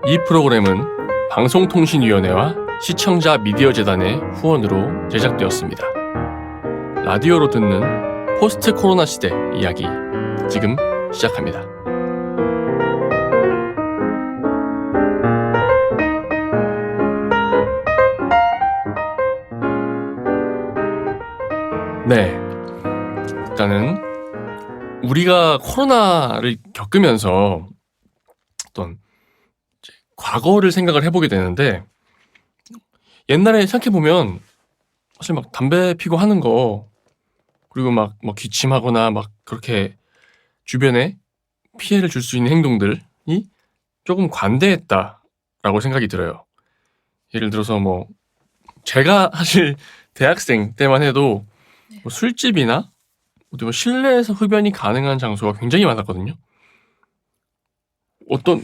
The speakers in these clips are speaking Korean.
이 프로그램은 방송통신위원회와 시청자 미디어재단의 후원으로 제작되었습니다. 라디오로 듣는 포스트 코로나 시대 이야기 지금 시작합니다. 네, 일단은 우리가 코로나를 겪으면서 어떤 과거를 생각을 해보게 되는데, 옛날에 생각해보면 사실 막 담배 피고 하는 거, 그리고 막 뭐 기침하거나 막 그렇게 주변에 피해를 줄 수 있는 행동들이 조금 관대했다라고 생각이 들어요. 예를 들어서 뭐 제가 사실 대학생 때만 해도 뭐 술집이나 뭐 실내에서 흡연이 가능한 장소가 굉장히 많았거든요.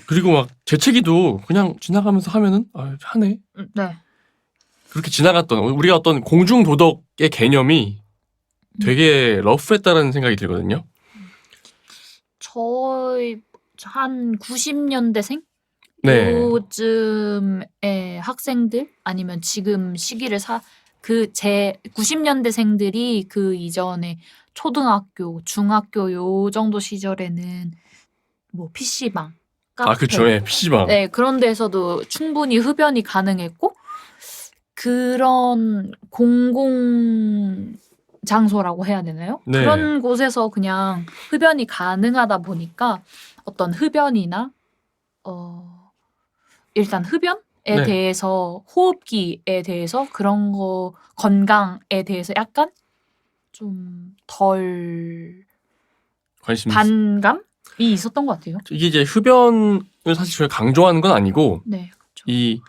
그리고 막 재채기도 그냥 지나가면서 하면은 하네, 네. 그렇게 지나갔던, 우리가 어떤 공중 도덕의 개념이 되게 러프했다는 생각이 들거든요. 저희 한 90년대생? 네. 요즘의 학생들 아니면 지금 시기를 제 90년대생들이 그 이전에 초등학교, 중학교 요 정도 시절에는 뭐 PC방, 카페, 그쵸. 예, PC방. 네, 그런 데서도 충분히 흡연이 가능했고, 그런 공공 장소라고 해야 되나요? 네. 그런 곳에서 그냥 흡연이 가능하다 보니까 어떤 흡연이나 일단 흡연에 네. 대해서, 호흡기에 대해서, 그런 거 건강에 대해서 약간 좀 덜 관심 반감이 있었던 것 같아요. 이게 이제 흡연을 사실 저희가 강조하는 건 아니고, 네, 그렇죠. 이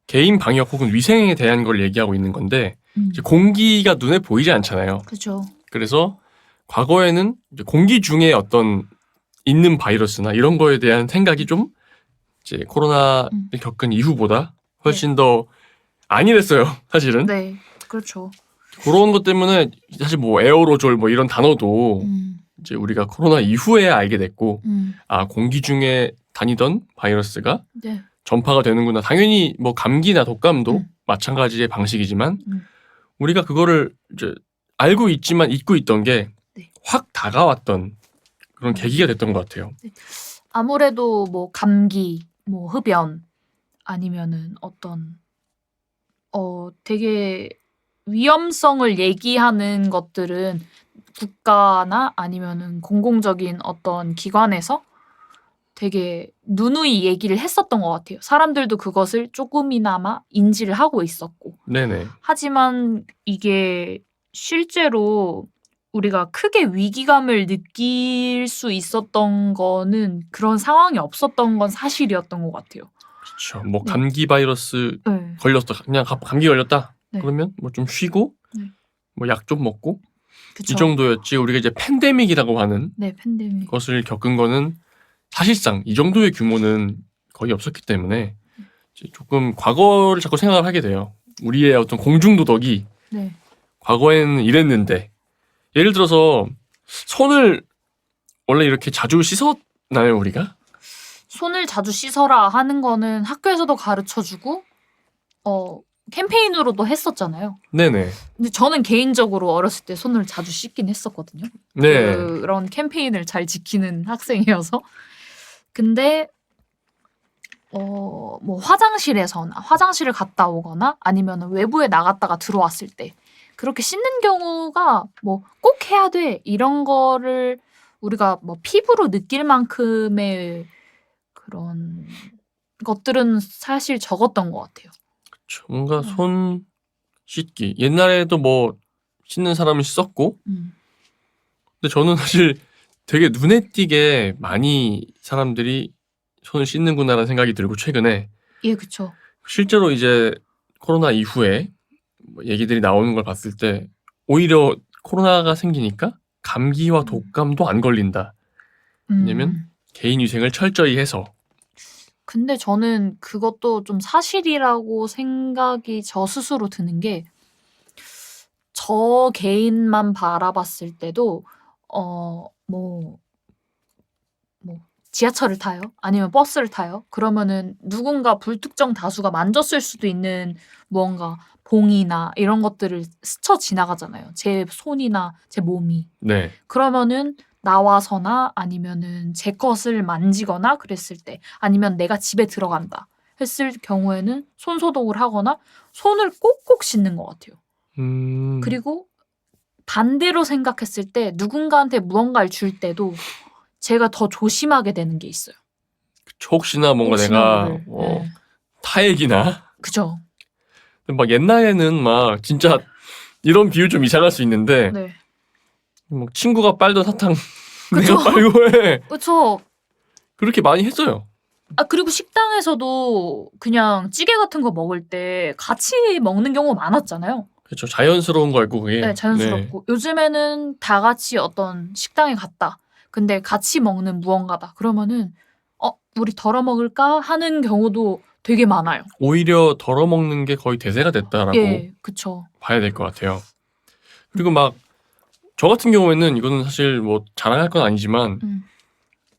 개인 방역 혹은 위생에 대한 걸 얘기하고 있는 건데, 이제 공기가 눈에 보이지 않잖아요. 그렇죠. 그래서 과거에는 이제 공기 중에 어떤 있는 바이러스나 이런 거에 대한 생각이 좀 이제 코로나를 겪은 이후보다 훨씬 더 안일했어요, 사실은. 네, 그렇죠. 그런 것 때문에 사실 뭐 에어로졸 뭐 이런 단어도 이제 우리가 코로나 이후에 알게 됐고, 공기 중에 다니던 바이러스가 네. 전파가 되는구나. 당연히 뭐 감기나 독감도 마찬가지의 방식이지만 우리가 그거를 이제 알고 있지만 잊고 있던 게 확 다가왔던 그런 계기가 됐던 것 같아요. 네. 아무래도 뭐 감기, 뭐 흡연, 아니면은 어떤 되게 위험성을 얘기하는 것들은 국가나 아니면은 공공적인 어떤 기관에서 되게 누누이 얘기를 했었던 것 같아요. 사람들도 그것을 조금이나마 인지를 하고 있었고. 네네. 하지만 이게 실제로 우리가 크게 위기감을 느낄 수 있었던 거는 그런 상황이 없었던 건 사실이었던 것 같아요. 그렇죠. 뭐 네. 감기 바이러스 네. 걸렸다. 그냥 감기 걸렸다. 네. 그러면 뭐 좀 쉬고 네. 뭐 약 좀 먹고 그쵸. 이 정도였지, 우리가 이제 팬데믹이라고 하는 네, 팬데믹. 것을 겪은 거는 사실상 이 정도의 규모는 거의 없었기 때문에 이제 조금 과거를 자꾸 생각을 하게 돼요. 우리의 어떤 공중도덕이 네. 과거에는 이랬는데, 예를 들어서 손을 원래 이렇게 자주 씻었나요, 우리가? 손을 자주 씻어라 하는 거는 학교에서도 가르쳐주고 캠페인으로도 했었잖아요. 네네. 근데 저는 개인적으로 어렸을 때 손을 자주 씻긴 했었거든요. 네. 그런 캠페인을 잘 지키는 학생이어서. 근데 뭐 화장실을 갔다 오거나 아니면 외부에 나갔다가 들어왔을 때 그렇게 씻는 경우가 뭐 꼭 해야 돼 이런 거를 우리가 뭐 피부로 느낄 만큼의 그런 것들은 사실 적었던 것 같아요. 그쵸. 뭔가 손 씻기. 옛날에도 뭐 씻는 사람은 씻었고, 근데 저는 사실 되게 눈에 띄게 많이 사람들이 손을 씻는구나라는 생각이 들고, 최근에 예, 그쵸. 실제로 이제 코로나 이후에 뭐 얘기들이 나오는 걸 봤을 때 오히려 코로나가 생기니까 감기와 독감도 안 걸린다. 왜냐면 개인 위생을 철저히 해서. 근데 저는 그것도 좀 사실이라고 생각이 저 스스로 드는 게, 저 개인만 바라봤을 때도 뭐 지하철을 타요? 아니면 버스를 타요? 그러면은 누군가 불특정 다수가 만졌을 수도 있는 무언가 봉이나 이런 것들을 스쳐 지나가잖아요. 제 손이나 제 몸이. 네. 그러면은 나와서나 아니면은 제 것을 만지거나 그랬을 때 아니면 내가 집에 들어간다 했을 경우에는 손 소독을 하거나 손을 꼭꼭 씻는 것 같아요. 그리고 반대로 생각했을 때 누군가한테 무언가를 줄 때도 제가 더 조심하게 되는 게 있어요. 혹시나 뭔가 혹시나 내가 모를. 네. 타액이나 그죠. 막 옛날에는 막 진짜 이런 비유 좀 이상할 수 있는데 네. 뭐 친구가 빨던 사탕 그쵸. 내가 빨고 해. 그렇죠. 그렇게 많이 했어요. 아 그리고 식당에서도 그냥 찌개 같은 거 먹을 때 같이 먹는 경우가 많았잖아요. 그렇죠. 자연스러운 거고 그게. 네, 자연스럽고. 요즘에는 다 같이 어떤 식당에 갔다. 근데 같이 먹는 무언가다. 그러면은 우리 덜어 먹을까 하는 경우도 되게 많아요. 오히려 덜어 먹는 게 거의 대세가 됐다라고 예, 그쵸. 봐야 될 것 같아요. 그리고 막 저 같은 경우에는 이거는 사실 뭐 자랑할 건 아니지만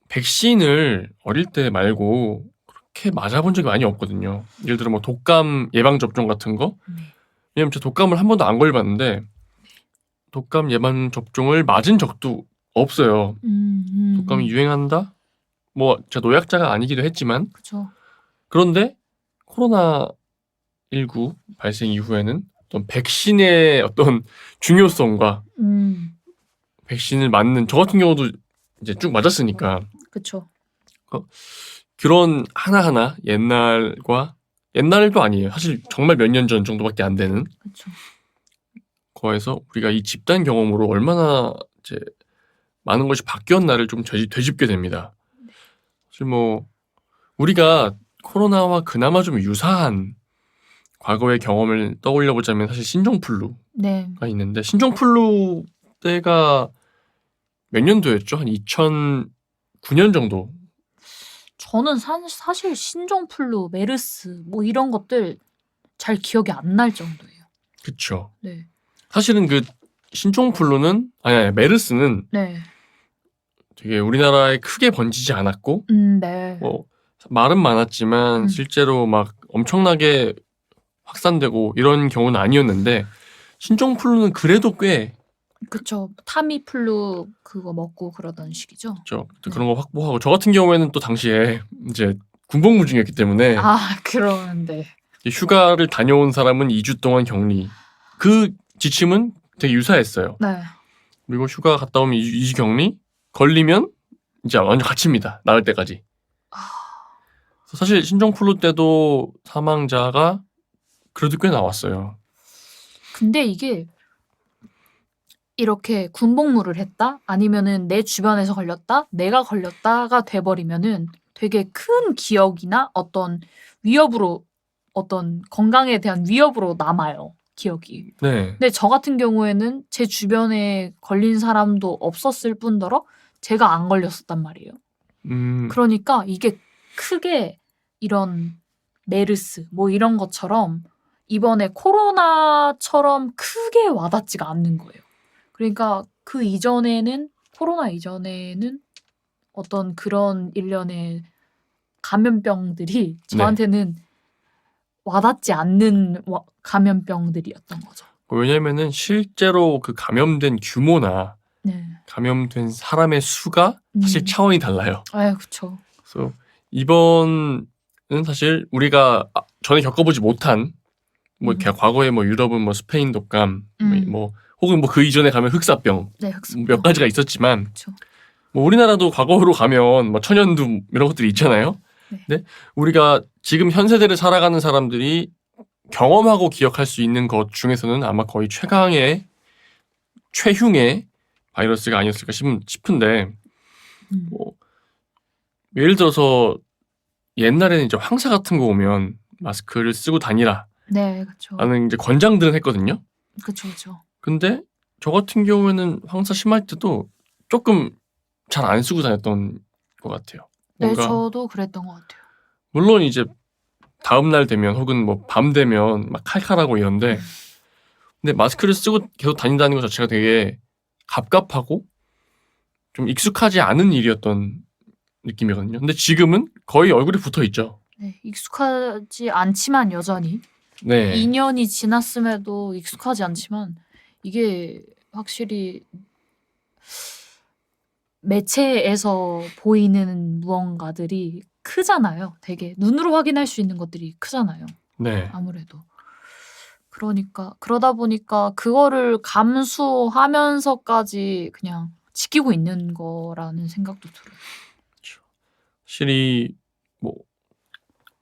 백신을 어릴 때 말고 그렇게 맞아본 적이 많이 없거든요. 예를 들어 뭐 독감 예방 접종 같은 거. 네. 왜냐면 저 독감을 한 번도 안 걸봤는데 독감 예방 접종을 맞은 적도 없어요. 독감이 유행한다? 뭐 제가 노약자가 아니기도 했지만 그쵸. 그런데 코로나19 발생 이후에는 어떤 백신의 어떤 중요성과 백신을 맞는 저 같은 경우도 이제 쭉 맞았으니까 그쵸. 그런 하나하나 옛날도 아니에요. 사실 정말 몇 년 전 정도밖에 안 되는 그쵸. 거에서 우리가 이 집단 경험으로 얼마나 이제 많은 것이 바뀌었나를 좀 되짚게 됩니다. 사실 뭐 우리가 코로나와 그나마 좀 유사한 과거의 경험을 떠올려 보자면 사실 신종플루가 네. 있는데 신종플루 때가 몇 년도였죠? 한 2009년 정도. 저는 사실 신종플루, 메르스 뭐 이런 것들 잘 기억이 안 날 정도예요. 그쵸. 네. 사실은 그 신종플루는 아니 메르스는 네. 되게 우리나라에 크게 번지지 않았고 네. 뭐 말은 많았지만 실제로 막 엄청나게 확산되고 이런 경우는 아니었는데 신종플루는 그래도 꽤 그쵸. 타미플루 그거 먹고 그러던 시기죠. 그렇죠. 그런 거 확보하고 저 같은 경우에는 또 당시에 이제 군복무 중이었기 때문에 아 그러는데 휴가를 다녀온 사람은 2주 동안 격리. 그 지침은 되게 유사했어요. 네. 그리고 휴가 갔다 오면 2주 격리, 걸리면 이제 완전 갇힙니다. 나을 때까지. 사실 신종플루 때도 사망자가 그래도 꽤 나왔어요. 근데 이게 이렇게 군복무를 했다? 아니면은 내 주변에서 걸렸다? 내가 걸렸다가 돼버리면은 되게 큰 기억이나 어떤 위협으로 어떤 건강에 대한 위협으로 남아요. 기억이. 네. 근데 저 같은 경우에는 제 주변에 걸린 사람도 없었을 뿐더러 제가 안 걸렸었단 말이에요. 그러니까 이게 크게 이런 메르스 뭐 이런 것처럼 이번에 코로나처럼 크게 와닿지가 않는 거예요. 그러니까 그 이전에는 코로나 이전에는 어떤 그런 일련의 감염병들이 저한테는 와닿지 않는 감염병들이었던 거죠. 왜냐면은 실제로 그 감염된 규모나 감염된 사람의 수가 사실 차원이 달라요. 아, 그렇죠. 그래서 이번은 사실 우리가 전에 겪어보지 못한 뭐 과거에 뭐 유럽은 뭐 스페인 독감 뭐 혹은 뭐 그 이전에 가면 흑사병, 흑사병. 몇 가지가 있었지만 그쵸. 뭐 우리나라도 과거로 가면 뭐 천연두 이런 것들이 있잖아요. 근데 우리가 지금 현 세대를 살아가는 사람들이 경험하고 기억할 수 있는 것 중에서는 아마 거의 최흉의 바이러스가 아니었을까 싶은데 뭐 예를 들어서 옛날에는 이제 황사 같은 거 오면 마스크를 쓰고 다니라. 네, 그렇죠. 라는 이제 권장들은 했거든요. 그렇죠. 근데 저 같은 경우에는 황사 심할 때도 조금 잘 안 쓰고 다녔던 것 같아요. 네, 저도 그랬던 것 같아요. 물론 이제 다음 날 되면 혹은 뭐 밤 되면 막 칼칼하고 이런데 근데 마스크를 쓰고 계속 다닌다는 것 자체가 되게 갑갑하고 좀 익숙하지 않은 일이었던 느낌이거든요. 근데 지금은 거의 얼굴이 붙어 있죠. 네, 익숙하지 않지만 여전히 네. 2년이 지났음에도 익숙하지 않지만 이게 확실히 매체에서 보이는 무언가들이 크잖아요. 되게 눈으로 확인할 수 있는 것들이 크잖아요. 네. 아무래도. 그러니까 그러다 보니까 그거를 감수하면서까지 그냥 지키고 있는 거라는 생각도 들어요. 확실히 뭐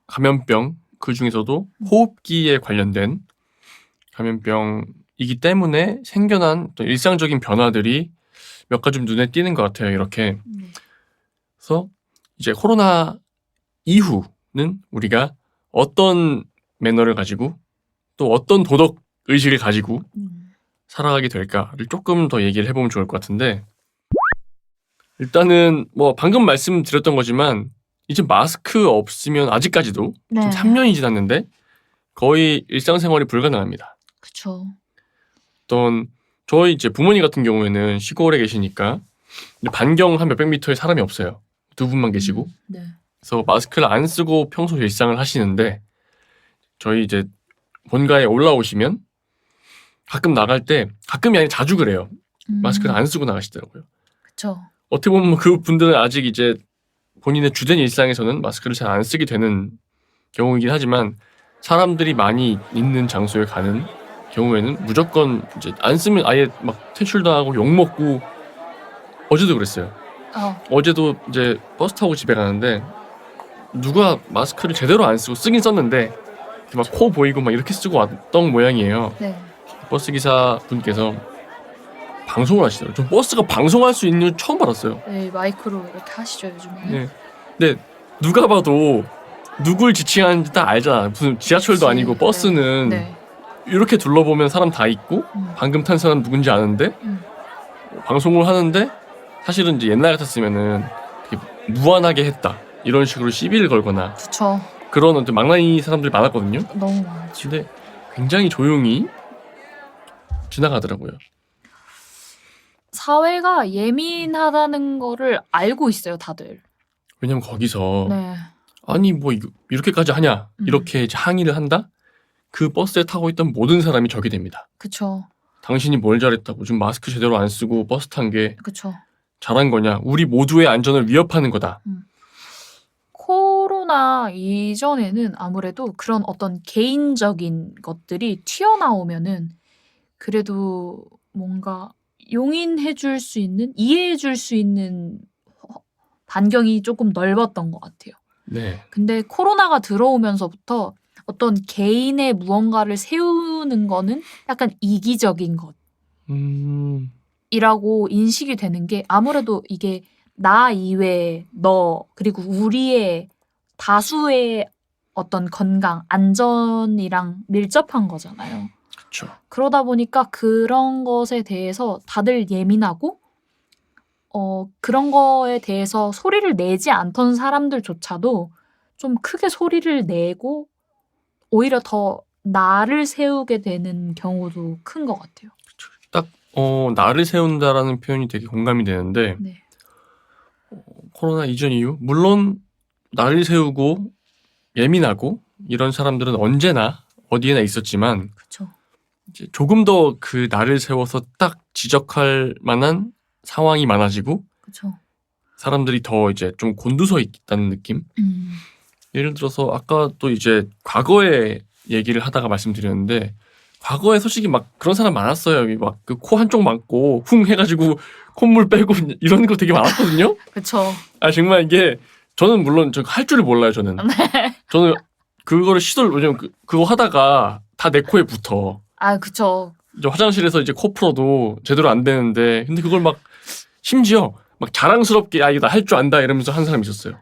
감염병 그 중에서도 호흡기에 관련된 감염병이기 때문에 생겨난 또 일상적인 변화들이 몇 가지 좀 눈에 띄는 것 같아요. 이렇게. 네. 그래서 이제 코로나 이후는 우리가 어떤 매너를 가지고 또 어떤 도덕 의식을 가지고 살아가게 될까를 조금 더 얘기를 해보면 좋을 것 같은데, 일단은 뭐 방금 말씀드렸던 거지만 이제 마스크 없으면 아직까지도 네. 지금 3년이 지났는데 거의 일상생활이 불가능합니다. 그쵸. 어떤 저희 이제 부모님 같은 경우에는 시골에 계시니까 반경 한 몇백 미터에 사람이 없어요. 두 분만 계시고. 네. 그래서 마스크를 안 쓰고 평소 일상을 하시는데, 저희 이제 본가에 올라오시면 가끔 나갈 때, 가끔이 아니라 자주 그래요. 마스크를 안 쓰고 나가시더라고요. 그쵸. 어떻게 보면 그 분들은 아직 이제 본인의 주된 일상에서는 마스크를 잘 안 쓰게 되는 경우이긴 하지만, 사람들이 많이 있는 장소에 가는 경우에는 무조건 이제 안 쓰면 아예 막 퇴출당하고 욕먹고, 어제도 그랬어요. 어제도 이제 버스 타고 집에 가는데 누가 마스크를 제대로 안 쓰고 쓰긴 썼는데 막 코 보이고 막 이렇게 쓰고 왔던 모양이에요. 네. 버스 기사 분께서 방송을 하시더라고요. 전 버스가 방송할 수 있는 줄 처음 알았어요. 네, 마이크로 이렇게 하시죠 요즘에. 네. 근데 누가 봐도 누굴 지칭하는지 다 알잖아. 무슨 지하철도 그치. 아니고 버스는 네. 이렇게 둘러보면 사람 다 있고 방금 탄 사람 누군지 아는데 방송을 하는데, 사실은 이제 옛날 같았으면은 되게 무한하게 했다 이런 식으로 시비를 걸거나 그쵸. 그런 어떤 망나니 사람들이 많았거든요. 너무 많죠. 근데 굉장히 조용히 지나가더라고요. 사회가 예민하다는 거를 알고 있어요, 다들. 왜냐면 거기서 네. 아니 뭐 이렇게까지 하냐 이렇게 이제 항의를 한다? 그 버스에 타고 있던 모든 사람이 적이 됩니다. 그쵸. 당신이 뭘 잘했다고 지금 마스크 제대로 안 쓰고 버스 탄 게 그쵸. 잘한 거냐? 우리 모두의 안전을 위협하는 거다. 코로나 이전에는 아무래도 그런 어떤 개인적인 것들이 튀어나오면은 그래도 뭔가 용인해 줄 수 있는, 이해해 줄 수 있는 반경이 조금 넓었던 것 같아요. 네. 근데 코로나가 들어오면서부터 어떤 개인의 무언가를 세우는 거는 약간 이기적인 것이라고 인식이 되는 게, 아무래도 이게 나 이외에 너 그리고 우리의 다수의 어떤 건강, 안전이랑 밀접한 거잖아요. 그렇죠. 그러다 보니까 그런 것에 대해서 다들 예민하고 그런 거에 대해서 소리를 내지 않던 사람들조차도 좀 크게 소리를 내고 오히려 더 나를 세우게 되는 경우도 큰 것 같아요. 딱 나를 세운다라는 표현이 되게 공감이 되는데, 네. 코로나 이전 이후 물론 나를 세우고 예민하고 이런 사람들은 언제나 어디에나 있었지만, 그렇죠. 이제 조금 더 그 나를 세워서 딱 지적할 만한 상황이 많아지고 그렇죠. 사람들이 더 이제 좀 곤두서 있다는 느낌? 예를 들어서 아까 또 이제 과거에 얘기를 하다가 말씀드렸는데, 과거에 솔직히 막 그런 사람 많았어요. 막 그 코 한쪽 막고 훙 해가지고 콧물 빼고 이런 거 되게 많았거든요. 그렇죠. 아 정말 이게 저는 물론 저 할 줄을 몰라요. 저는 저는 그거를 시도를, 왜냐면 그거 하다가 다 내 코에 붙어. 아 그렇죠. 이제 화장실에서 이제 코 풀어도 제대로 안 되는데, 근데 그걸 막 심지어 막 자랑스럽게 야 이거 나 할 줄 안다 이러면서 한 사람이 있었어요.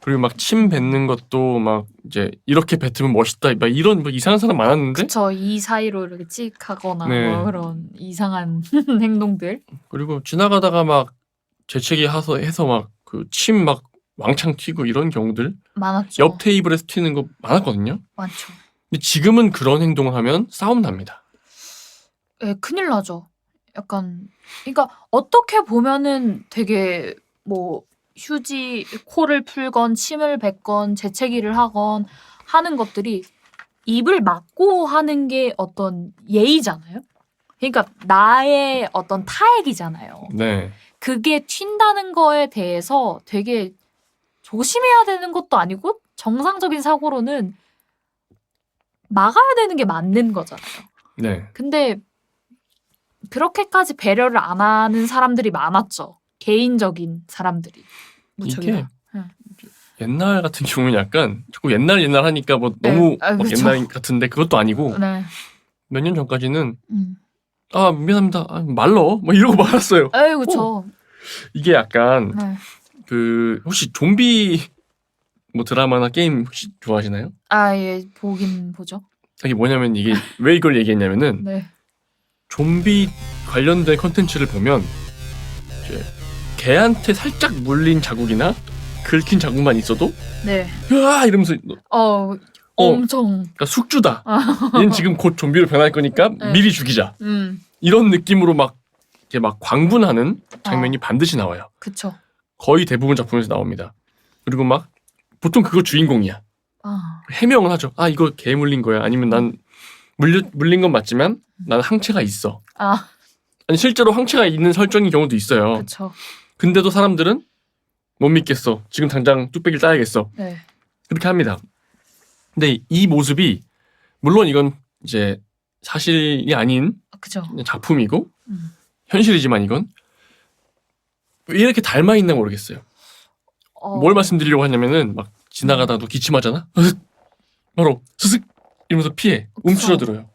그리고 막 침 뱉는 것도 막 이제 이렇게 뱉으면 멋있다 막 이런 막 이상한 사람 많았는데, 그렇죠. 이 사이로 이렇게 찍하거나 네. 뭐 그런 이상한 행동들. 그리고 지나가다가 막 재채기 해서 막 그 침 막 왕창 튀고 이런 경우들, 많았죠. 옆 테이블에서 튀는 거 많았거든요. 많죠. 근데 지금은 그런 행동을 하면 싸움 납니다. 예, 큰일 나죠. 약간 그러니까 어떻게 보면은 되게 뭐 휴지 코를 풀건 침을 뱉건 재채기를 하건 하는 것들이 입을 막고 하는 게 어떤 예의잖아요. 그러니까 나의 어떤 타액이잖아요. 네. 그게 튄다는 거에 대해서 되게 조심해야 되는 것도 아니고 정상적인 사고로는 막아야 되는 게 맞는 거잖아요. 네. 근데 그렇게까지 배려를 안 하는 사람들이 많았죠. 개인적인 사람들이. 이게 응. 옛날 같은 경우는 약간 자꾸 옛날 하니까 뭐 네. 너무 아, 막 그쵸. 옛날 같은데 그것도 아니고 네. 몇 년 전까지는 미안합니다. 말러 뭐 이러고 말았어요. 에이, 그쵸. 이게 약간 네. 그 혹시 좀비 뭐 드라마나 게임 혹시 좋아하시나요? 아, 예, 보긴 보죠. 이게 뭐냐면 이게 왜 이걸 얘기했냐면은 네. 좀비 관련된 컨텐츠를 보면 이제 개한테 살짝 물린 자국이나 긁힌 자국만 있어도 네. 으아 이러면서 엄청. 그러니까 숙주다. 얘는 지금 곧 좀비로 변할 거니까 네. 미리 죽이자. 이런 느낌으로 막 이렇게 막 광분하는 장면이 반드시 나와요. 그쵸. 거의 대부분 작품에서 나옵니다. 그리고 막 보통 그거 주인공이야. 해명을 하죠. 아 이거 개 물린 거야. 아니면 난 물린 건 맞지만 난 항체가 있어. 아니 실제로 항체가 있는 설정인 경우도 있어요. 그쵸. 근데도 사람들은 못 믿겠어. 지금 당장 뚝배기를 따야겠어. 네. 그렇게 합니다. 근데 이 모습이 물론 이건 이제 사실이 아닌 그쵸. 작품이고 현실이지만 이건 왜 이렇게 닮아 있나 모르겠어요. 뭘 말씀드리려고 하냐면은 막 지나가다도 기침하잖아. 바로 스슥 이러면서 피해 움츠러들어요.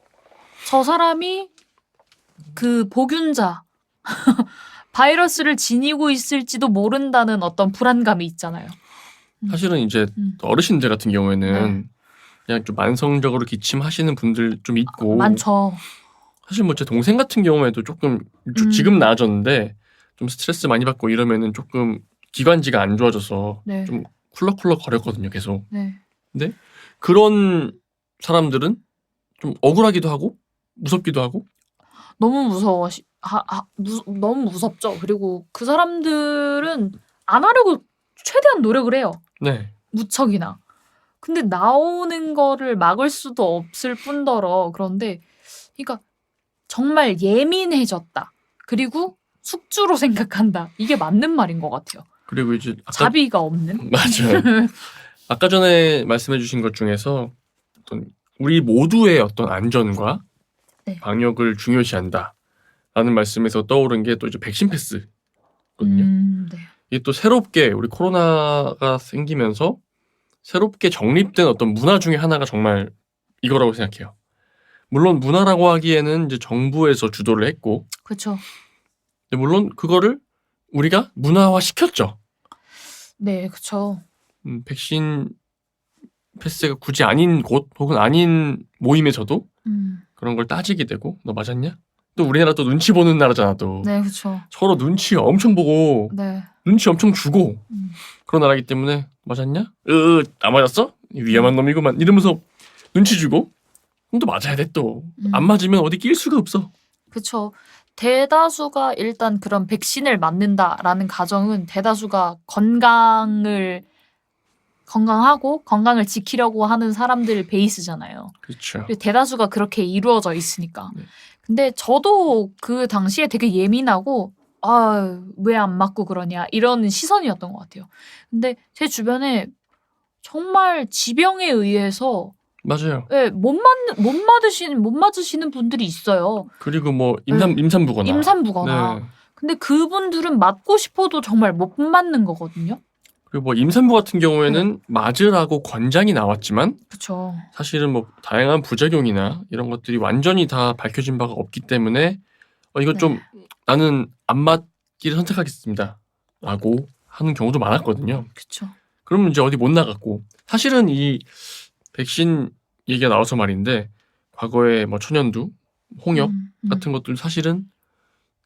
저 사람이 그 복균자 바이러스를 지니고 있을지도 모른다는 어떤 불안감이 있잖아요. 사실은 이제 어르신들 같은 경우에는 그냥 좀 만성적으로 기침하시는 분들 좀 있고 많죠. 사실 뭐 제 동생 같은 경우에도 조금 지금 나아졌는데 좀 스트레스 많이 받고 이러면은 조금 기관지가 안 좋아져서 네. 좀 쿨럭쿨럭 거렸거든요 계속. 네. 근데 그런 사람들은 좀 억울하기도 하고 무섭기도 하고 너무 무서워. 너무 무섭죠. 그리고 그 사람들은 안 하려고 최대한 노력을 해요. 네. 무척이나. 근데 나오는 거를 막을 수도 없을 뿐더러 그런데 그러니까 정말 예민해졌다. 그리고 숙주로 생각한다. 이게 맞는 말인 것 같아요. 그리고 이제 자비가 없는. 맞아요. 아까 전에 말씀해주신 것 중에서 어떤 우리 모두의 어떤 안전과 네. 방역을 중요시한다라는 말씀에서 떠오른 게 또 이제 백신 패스거든요. 네. 이게 또 새롭게 우리 코로나가 생기면서 새롭게 정립된 어떤 문화 중에 하나가 정말 이거라고 생각해요. 물론 문화라고 하기에는 이제 정부에서 주도를 했고, 그렇죠. 물론 그거를 우리가 문화화 시켰죠. 네, 그렇죠. 백신 패스가 굳이 아닌 곳 혹은 아닌 모임에서도 그런 걸 따지게 되고, 너 맞았냐? 또 우리나라 또 눈치 보는 나라잖아 또. 네, 그렇죠. 서로 눈치 엄청 보고, 네. 눈치 엄청 주고 그런 나라기 때문에 맞았냐? 안 맞았어? 위험한 놈이구만 이러면서 눈치 주고 그럼 또 맞아야 돼 또. 안 맞으면 어디 낄 수가 없어. 그렇죠. 대다수가 일단 그런 백신을 맞는다라는 가정은 대다수가 건강하고 건강을 지키려고 하는 사람들 베이스잖아요. 그렇죠. 대다수가 그렇게 이루어져 있으니까. 네. 근데 저도 그 당시에 되게 예민하고 왜 안 맞고 그러냐 이런 시선이었던 것 같아요. 근데 제 주변에 정말 지병에 의해서 맞아요. 네, 못 맞으시는 분들이 있어요. 그리고 뭐 임산부거나. 임산부거나. 네. 근데 그분들은 맞고 싶어도 정말 못 맞는 거거든요. 그리고 뭐 임산부 같은 경우에는 맞으라고 권장이 나왔지만 그렇죠. 사실은 뭐 다양한 부작용이나 이런 것들이 완전히 다 밝혀진 바가 없기 때문에 이거 좀 나는 안 맞기를 선택하겠습니다 라고 하는 경우도 많았거든요. 그렇죠. 그러면 이제 어디 못 나갔고 사실은 이 백신 얘기가 나와서 말인데 과거에 뭐 천연두, 홍역 같은 것들 사실은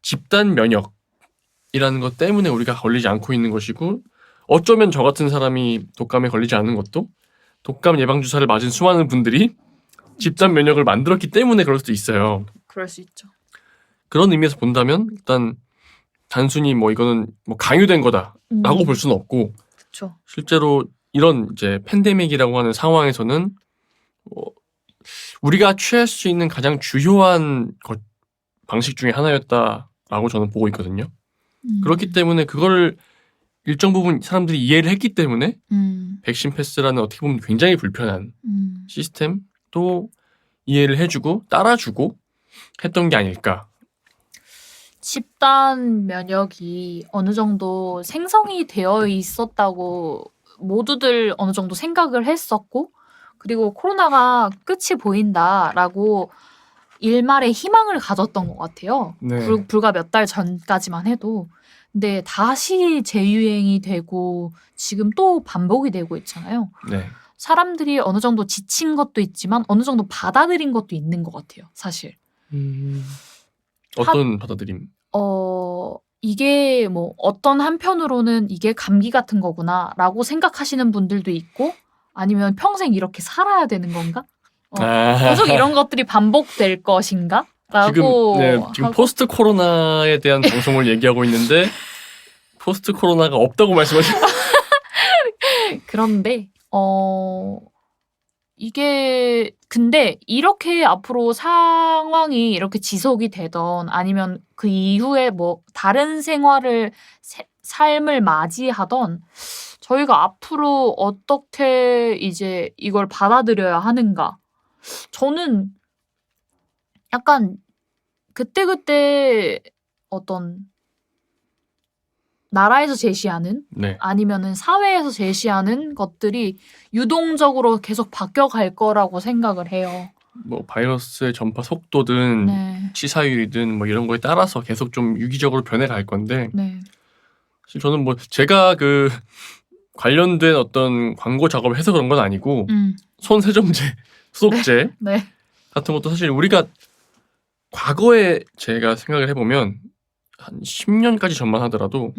집단 면역이라는 것 때문에 우리가 걸리지 않고 있는 것이고 어쩌면 저 같은 사람이 독감에 걸리지 않는 것도 독감 예방 주사를 맞은 수많은 분들이 집단 면역을 만들었기 때문에 그럴 수도 있어요. 그럴 수 있죠. 그런 의미에서 본다면 일단 단순히 뭐 이거는 뭐 강요된 거다라고 볼 수는 없고 그렇죠. 실제로 이런 이제 팬데믹이라고 하는 상황에서는 우리가 취할 수 있는 가장 주요한 방식 중에 하나였다라고 저는 보고 있거든요. 그렇기 때문에 그걸 일정 부분 사람들이 이해를 했기 때문에 백신 패스라는 어떻게 보면 굉장히 불편한 시스템도 이해를 해주고 따라주고 했던 게 아닐까. 집단 면역이 어느 정도 생성이 되어 있었다고 모두들 어느 정도 생각을 했었고, 그리고 코로나가 끝이 보인다라고 일말의 희망을 가졌던 것 같아요. 네. 불과 몇 달 전까지만 해도. 근데 다시 재유행이 되고 지금 또 반복이 되고 있잖아요. 네. 사람들이 어느 정도 지친 것도 있지만 어느 정도 받아들인 것도 있는 것 같아요. 사실. 어떤 받아들임? 이게 뭐 어떤 한편으로는 이게 감기 같은 거구나라고 생각하시는 분들도 있고, 아니면 평생 이렇게 살아야 되는 건가? 계속 이런 것들이 반복될 것인가? 라고 지금 포스트 코로나에 대한 방송을 얘기하고 있는데 포스트 코로나가 없다고 말씀하시는. 그런데 이게 근데 이렇게 앞으로 상황이 이렇게 지속이 되던 아니면 그 이후에 뭐 다른 삶을 맞이하던 저희가 앞으로 어떻게 이제 이걸 받아들여야 하는가? 저는 약간 그때그때 어떤 나라에서 제시하는 네. 아니면은 사회에서 제시하는 것들이 유동적으로 계속 바뀌어갈 거라고 생각을 해요. 뭐 바이러스의 전파 속도든 네. 치사율이든 뭐 이런 거에 따라서 계속 좀 유기적으로 변해갈 건데 네. 사실 저는 뭐 제가 그 관련된 어떤 광고 작업을 해서 그런 건 아니고 손 세정제, 소독제 네. 같은 것도 사실 우리가 과거에 제가 생각을 해보면 한 10년까지 전만 하더라도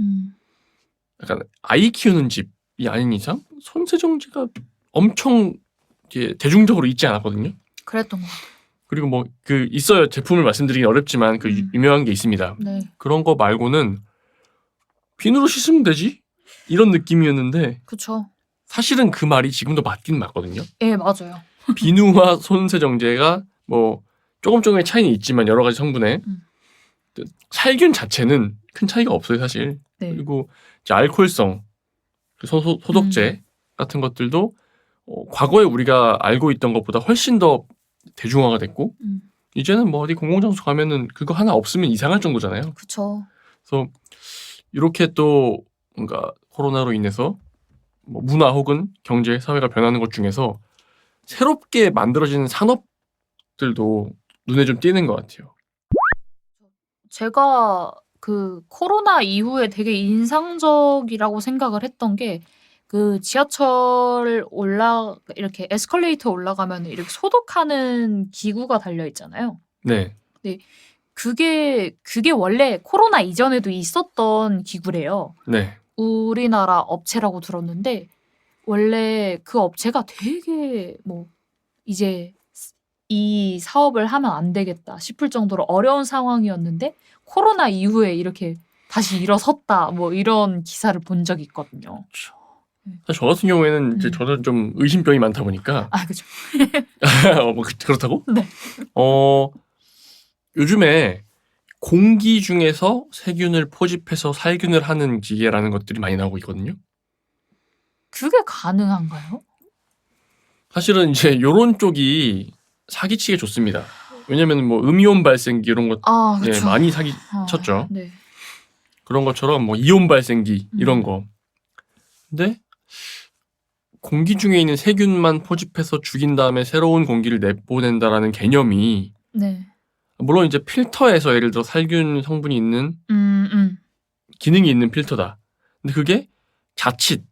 약간 아이 키우는 집이 아닌 이상 손 세정제가 엄청 이제 대중적으로 있지 않았거든요. 그랬던 것 같아요. 그리고 뭐 그 있어요. 제품을 말씀드리긴 어렵지만 그 유명한 게 있습니다. 네. 그런 거 말고는 비누로 씻으면 되지? 이런 느낌이었는데 그쵸. 사실은 그 말이 지금도 맞긴 맞거든요. 예, 맞아요. 비누와 손세정제가 뭐 조금의 차이는 있지만 여러 가지 성분에 살균 자체는 큰 차이가 없어요, 사실. 네. 그리고 이제 알코올성 소독제 같은 것들도 과거에 우리가 알고 있던 것보다 훨씬 더 대중화가 됐고 이제는 뭐 어디 공공장소 가면은 그거 하나 없으면 이상할 정도잖아요. 그쵸. 그래서 이렇게 또 뭔가 코로나로 인해서 뭐 문화 혹은 경제, 사회가 변하는 것 중에서 새롭게 만들어지는 산업들도 눈에 좀 띄는 것 같아요. 제가 그 코로나 이후에 되게 인상적이라고 생각을 했던 게 그 지하철 이렇게 에스컬레이터 올라가면 이렇게 소독하는 기구가 달려 있잖아요. 네. 그게 원래 코로나 이전에도 있었던 기구래요. 네. 우리나라 업체라고 들었는데 원래 그 업체가 되게 뭐 이제 이 사업을 하면 안 되겠다 싶을 정도로 어려운 상황이었는데 코로나 이후에 이렇게 다시 일어섰다 뭐 이런 기사를 본 적이 있거든요. 사실 저 같은 경우에는 이제 저는 좀 의심병이 많다 보니까 그죠. 뭐 그렇다고? 네. 요즘에 공기 중에서 세균을 포집해서 살균을 하는 기계라는 것들이 많이 나오고 있거든요. 그게 가능한가요? 사실은 이제 이런 쪽이 사기치기 좋습니다. 왜냐면 뭐 음이온 발생기 이런 것 그쵸. 많이 사기 쳤죠. 네. 그런 것처럼 뭐 이온 발생기 이런 거. 근데 공기 중에 있는 세균만 포집해서 죽인 다음에 새로운 공기를 내보낸다라는 개념이 네. 물론 이제 필터에서 예를 들어 살균 성분이 있는 기능이 있는 필터다. 근데 그게 자칫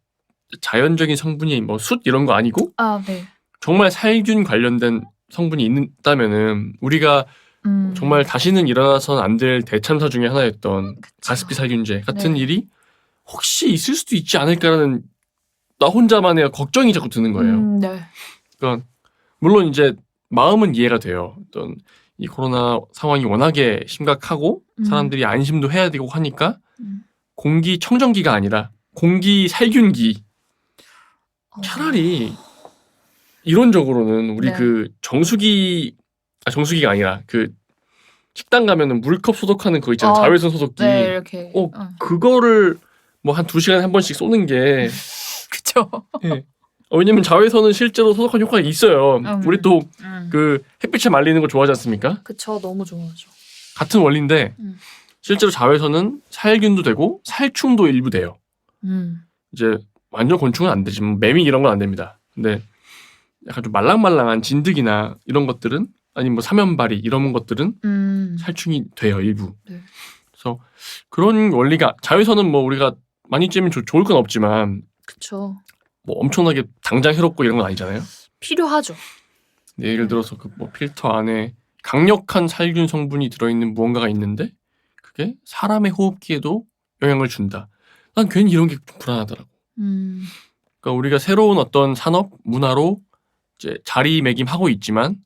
자연적인 성분이 뭐 숯 이런 거 아니고 네. 정말 살균 관련된 성분이 있다면은 우리가 정말 다시는 일어나서는 안 될 대참사 중에 하나였던 가습기 살균제 같은 일이 혹시 있을 수도 있지 않을까라는 나 혼자만의 걱정이 자꾸 드는 거예요. 네. 그러니까 물론 이제 마음은 이해가 돼요. 어떤 이 코로나 상황이 워낙에 심각하고 사람들이 안심도 해야 되고 하니까 공기청정기가 아니라 공기살균기. 차라리 이론적으로는 우리 네. 그 정수기가 아니라 그 식당 가면은 물컵 소독하는 거 있잖아요. 자외선 소독기. 네, 이렇게. 그거를 뭐 한 2시간에 한 번씩 쏘는 게 그쵸. 예. 왜냐면 자외선은 실제로 소독하는 효과가 있어요. 우리 또 그 햇빛에 말리는 거 좋아하지 않습니까? 그쵸, 너무 좋아하죠. 같은 원리인데 실제로 자외선은 살균도 되고 살충도 일부 돼요. 이제 완전 곤충은 안 되지만 매미 이런 건 안 됩니다. 근데 약간 좀 말랑말랑한 진드기나 이런 것들은 아니 뭐 사면바리 이런 것들은 살충이 돼요 일부. 네. 그래서 그런 원리가 자외선은 뭐 우리가 많이 쬐면 좋을 건 없지만 그쵸. 뭐 엄청나게 당장 해롭고 이런 건 아니잖아요. 필요하죠. 예를 들어서 그 뭐 필터 안에 강력한 살균 성분이 들어있는 무언가가 있는데 그게 사람의 호흡기에도 영향을 준다. 난 괜히 이런 게 좀 불안하더라고. 그러니까 우리가 새로운 어떤 산업 문화로 이제 자리매김하고 있지만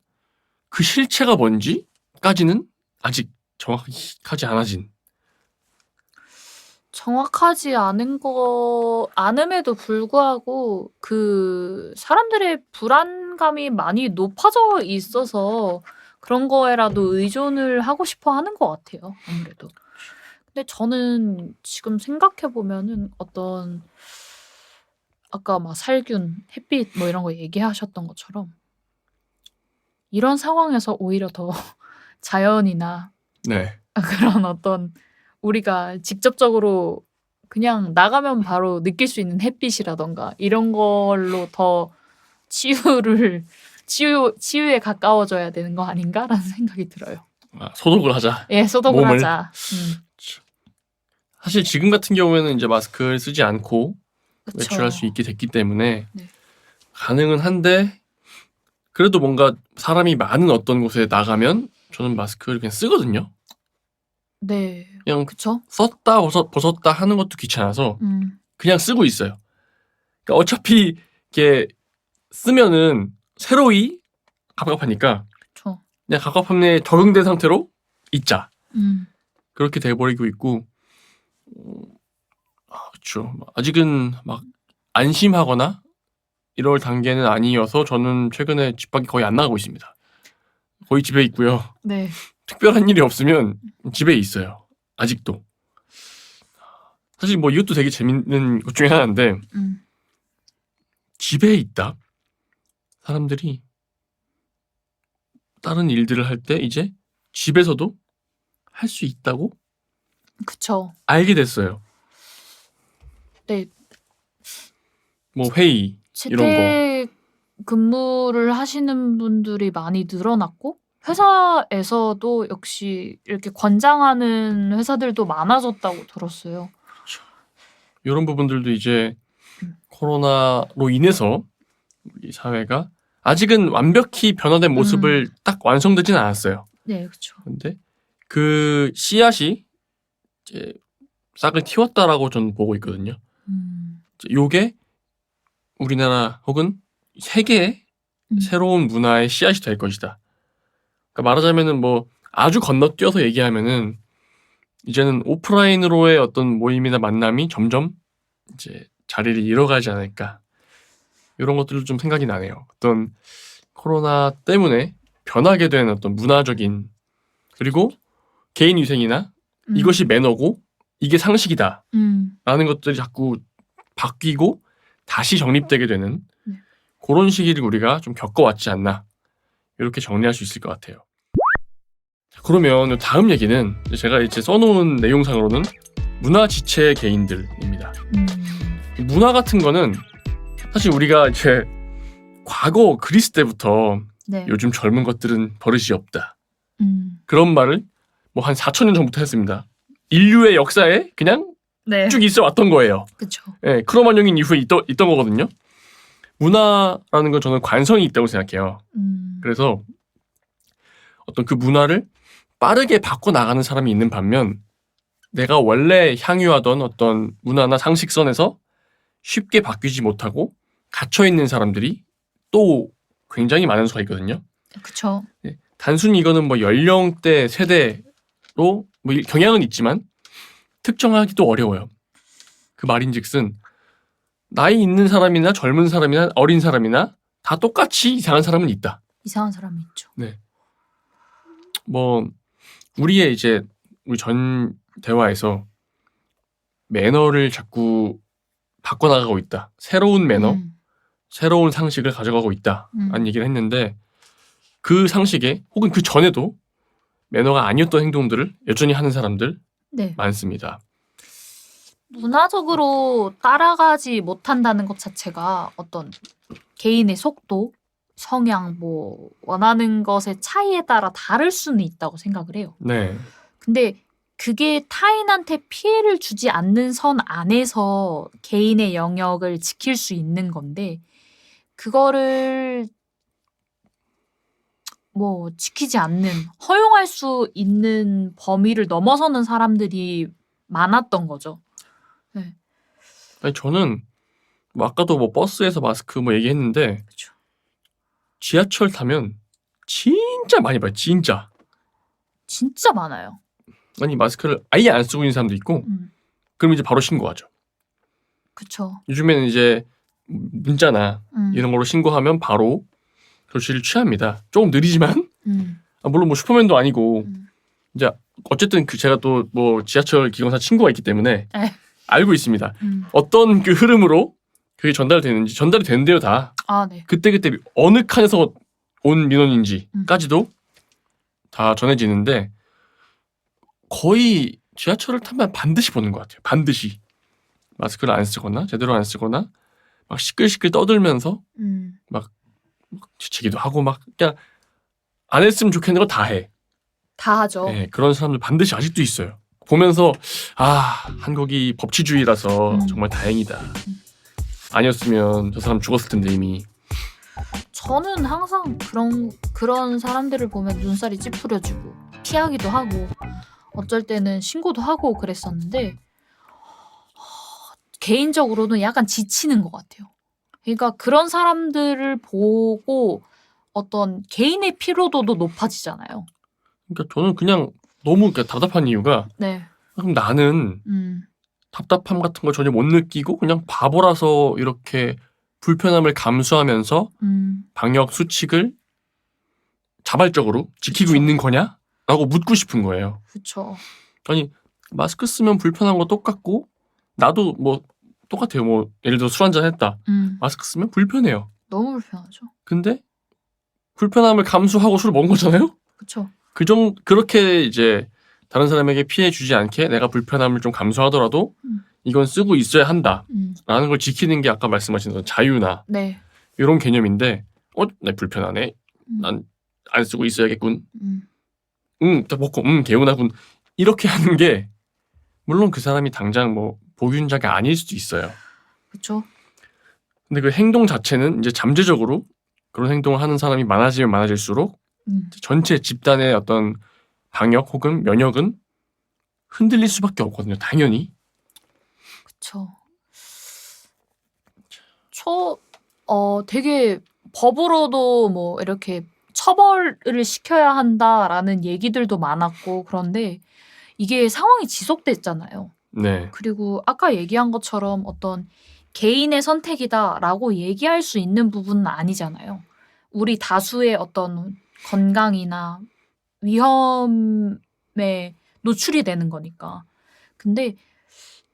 그 실체가 뭔지까지는 아직 정확하지 않아진. 정확하지 않음에도 불구하고 그 사람들의 불안감이 많이 높아져 있어서 그런 거에라도 의존을 하고 싶어 하는 것 같아요. 아무래도. 근데 저는 지금 생각해 보면은 어떤 아까 막 살균, 햇빛 뭐 이런 거 얘기하셨던 것처럼 이런 상황에서 오히려 더 자연이나 네. 그런 어떤 우리가 직접적으로 그냥 나가면 바로 느낄 수 있는 햇빛이라던가 이런 걸로 더 치유에 가까워져야 되는 거 아닌가라는 생각이 들어요. 소독을 하자. 예, 소독을 몸을. 하자. 사실 지금 같은 경우에는 이제 마스크를 쓰지 않고 그쵸. 외출할 수 있게 됐기 때문에 네. 가능은 한데 그래도 뭔가 사람이 많은 어떤 곳에 나가면 저는 마스크를 그냥 쓰거든요. 네. 그냥 그쵸? 썼다 벗었다 하는 것도 귀찮아서 그냥 쓰고 있어요. 그러니까 어차피 이게 쓰면은 새로이 갑갑하니까 그쵸. 그냥 갑갑함에 적응된 상태로 있자. 음. 그렇게 돼버리고 있고 그렇죠. 아직은 막 안심하거나 이럴 단계는 아니어서 저는 최근에 집 밖에 거의 안 나가고 있습니다. 거의 집에 있고요. 네. 특별한 일이 없으면 집에 있어요. 아직도. 사실 뭐 이것도 되게 재밌는 것 중에 하나인데 집에 있다. 사람들이 다른 일들을 할 때 이제 집에서도 할 수 있다고 그쵸. 알게 됐어요. 네. 뭐 회의 이런 거. 재택 근무를 하시는 분들이 많이 늘어났고 회사에서도 역시 이렇게 권장하는 회사들도 많아졌다고 들었어요. 이런 부분들도 이제 코로나로 인해서 우리 사회가 아직은 완벽히 변화된 모습을 딱 완성되진 않았어요. 네, 그렇죠. 근데 그 씨앗이 이제 싹을 틔웠다라고 저는 보고 있거든요. 요게 우리나라 혹은 세계의 새로운 문화의 씨앗이 될 것이다. 그러니까 말하자면은 뭐 아주 건너뛰어서 얘기하면은 이제는 오프라인으로의 어떤 모임이나 만남이 점점 이제 자리를 잃어가지 않을까. 이런 것들도 좀 생각이 나네요. 어떤 코로나 때문에 변하게 된 어떤 문화적인 그리고 개인 위생이나 이것이 매너고 이게 상식이다 라는 것들이 자꾸 바뀌고 다시 정립되게 되는 그런 시기를 우리가 좀 겪어왔지 않나 이렇게 정리할 수 있을 것 같아요. 그러면 다음 얘기는 제가 이제 써놓은 내용상으로는 문화 지체 개인들입니다. 문화 같은 거는 사실 우리가 이제 과거 그리스 때부터 네. 요즘 젊은 것들은 버릇이 없다. 그런 말을 뭐 한 4,000년 전부터 했습니다. 인류의 역사에 그냥 네. 쭉 있어 왔던 거예요. 그렇죠. 예, 크로마뇽인 이후에 있던 거거든요. 문화라는 건 저는 관성이 있다고 생각해요. 그래서 어떤 그 문화를 빠르게 바꿔나가는 사람이 있는 반면 내가 원래 향유하던 어떤 문화나 상식선에서 쉽게 바뀌지 못하고 갇혀있는 사람들이 또 굉장히 많은 수가 있거든요. 그렇죠. 네, 단순히 이거는 뭐 연령대, 세대로 뭐 경향은 있지만 특정하기도 어려워요. 그 말인즉슨 나이 있는 사람이나 젊은 사람이나 어린 사람이나 다 똑같이 이상한 사람은 있다. 이상한 사람이 있죠. 뭐 우리 전 대화에서 매너를 자꾸 바꿔나가고 있다. 새로운 매너, 새로운 상식을 가져가고 있다. 라는 얘기를 했는데 그 상식에 혹은 그 전에도 매너가 아니었던 행동들을 여전히 하는 사람들 네. 많습니다. 문화적으로 따라가지 못한다는 것 자체가 어떤 개인의 속도, 성향, 뭐 원하는 것의 차이에 따라 다를 수는 있다고 생각을 해요. 네. 근데 그게 타인한테 피해를 주지 않는 선 안에서 개인의 영역을 지킬 수 있는 건데 그거를 뭐 지키지 않는, 허용할 수 있는 범위를 넘어서는 사람들이 많았던 거죠. 아니, 저는 뭐 아까도 뭐 버스에서 마스크 뭐 얘기했는데 그쵸. 지하철 타면 진짜 많이 봐요. 진짜. 진짜 많아요. 아니 마스크를 아예 안 쓰고 있는 사람도 있고 그럼 이제 바로 신고하죠. 그쵸. 요즘에는 이제 문자나 이런 걸로 신고하면 바로 조치를 취합니다. 조금 느리지만 물론 뭐 슈퍼맨도 아니고 이제 어쨌든 제가 또 뭐 지하철 기관사 친구가 있기 때문에 알고 있습니다. 어떤 그 흐름으로 그게 전달되는지 전달이 되는데요 다. 아, 네. 그때그때 어느 칸에서 온 민원인지까지도 다 전해지는데 거의 지하철을 타면 반드시 보는 것 같아요. 반드시. 마스크를 안 쓰거나 제대로 안 쓰거나 막 시끌시끌 떠들면서 막 뒤치기도 하고 막 그냥 안 했으면 좋겠는 거 다 해. 다 하죠. 네, 그런 사람들 반드시 아직도 있어요. 보면서 한국이 법치주의라서 정말 다행이다. 아니었으면 저 사람 죽었을 텐데 이미. 저는 항상 그런 사람들을 보면 눈살이 찌푸려지고 피하기도 하고 어쩔 때는 신고도 하고 그랬었는데 개인적으로는 약간 지치는 것 같아요. 그러니까 그런 사람들을 보고 어떤 개인의 피로도도 높아지잖아요. 그러니까 저는 그냥 너무 답답한 이유가 네. 그럼 나는 답답함 같은 걸 전혀 못 느끼고 그냥 바보라서 이렇게 불편함을 감수하면서 방역 수칙을 자발적으로 지키고 그쵸. 있는 거냐? 라고 묻고 싶은 거예요. 그렇죠. 아니 마스크 쓰면 불편한 거 똑같고 나도 뭐 똑같아요. 뭐 예를 들어 술 한잔 했다. 마스크 쓰면 불편해요. 너무 불편하죠. 근데 불편함을 감수하고 술을 먹은 거잖아요. 그렇죠. 그렇게 이제 다른 사람에게 피해 주지 않게 내가 불편함을 좀 감수하더라도 이건 쓰고 있어야 한다라는 걸 지키는 게 아까 말씀하신 자유나 네. 이런 개념인데 나 불편하네. 난 안 쓰고 있어야겠군. 다 먹고 개운하군. 이렇게 하는 게 물론 그 사람이 당장 뭐 보균자가 아닐 수도 있어요. 그렇죠. 근데 그 행동 자체는 이제 잠재적으로 그런 행동을 하는 사람이 많아지면 많아질수록 전체 집단의 어떤 방역 혹은 면역은 흔들릴 수밖에 없거든요. 당연히. 그렇죠. 되게 법으로도 뭐 이렇게 처벌을 시켜야 한다라는 얘기들도 많았고 그런데 이게 상황이 지속됐잖아요. 네. 그리고 아까 얘기한 것처럼 어떤 개인의 선택이다라고 얘기할 수 있는 부분은 아니잖아요. 우리 다수의 어떤 건강이나 위험에 노출이 되는 거니까. 근데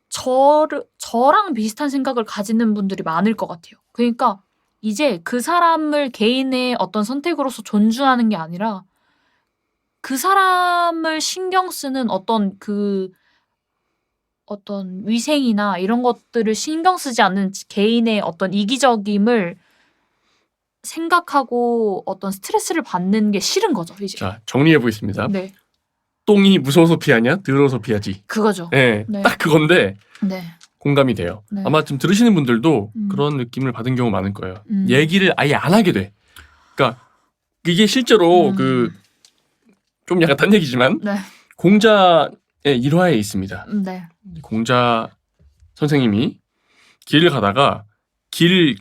저랑 비슷한 생각을 가지는 분들이 많을 것 같아요. 그러니까 이제 그 사람을 개인의 어떤 선택으로서 존중하는 게 아니라 그 사람을 신경 쓰는 어떤 위생이나 이런 것들을 신경 쓰지 않는 개인의 어떤 이기적임을 생각하고 어떤 스트레스를 받는 게 싫은 거죠, 이제. 자, 정리해 보겠습니다. 네. 똥이 무서워서 피하냐? 더러워서 피하지. 그거죠. 네. 네. 딱 그건데 네. 공감이 돼요. 네. 아마 지금 들으시는 분들도 그런 느낌을 받은 경우 많을 거예요. 얘기를 아예 안 하게 돼. 그러니까 이게 실제로 좀 약간 딴 얘기지만 네. 공자의 일화에 있습니다. 네. 공자 선생님이 길을 가다가 길